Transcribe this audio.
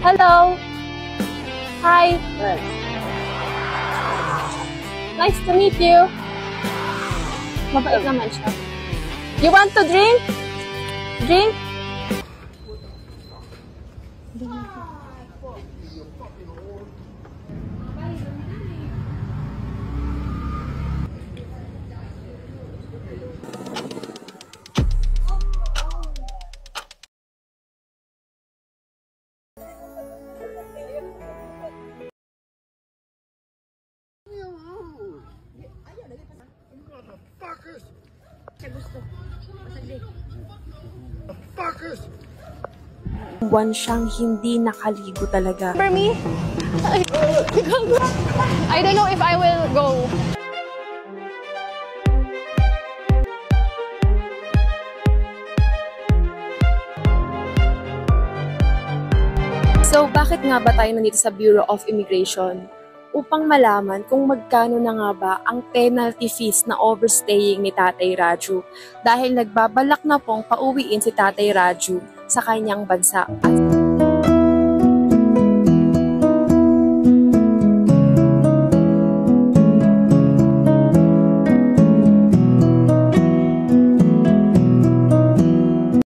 Hello. Hi. Nice to meet you. Mabait naman siya. You want to drink? Drink? Buwan siyang hindi nakaligo talaga. For me? I don't know if I will go. So, bakit nga ba tayo nandito sa Bureau of Immigration? Upang malaman kung magkano na nga ba ang penalty fees na overstaying ni Tatay Raju dahil nagbabalak na pong pauwiin si Tatay Raju sa kanyang bansa.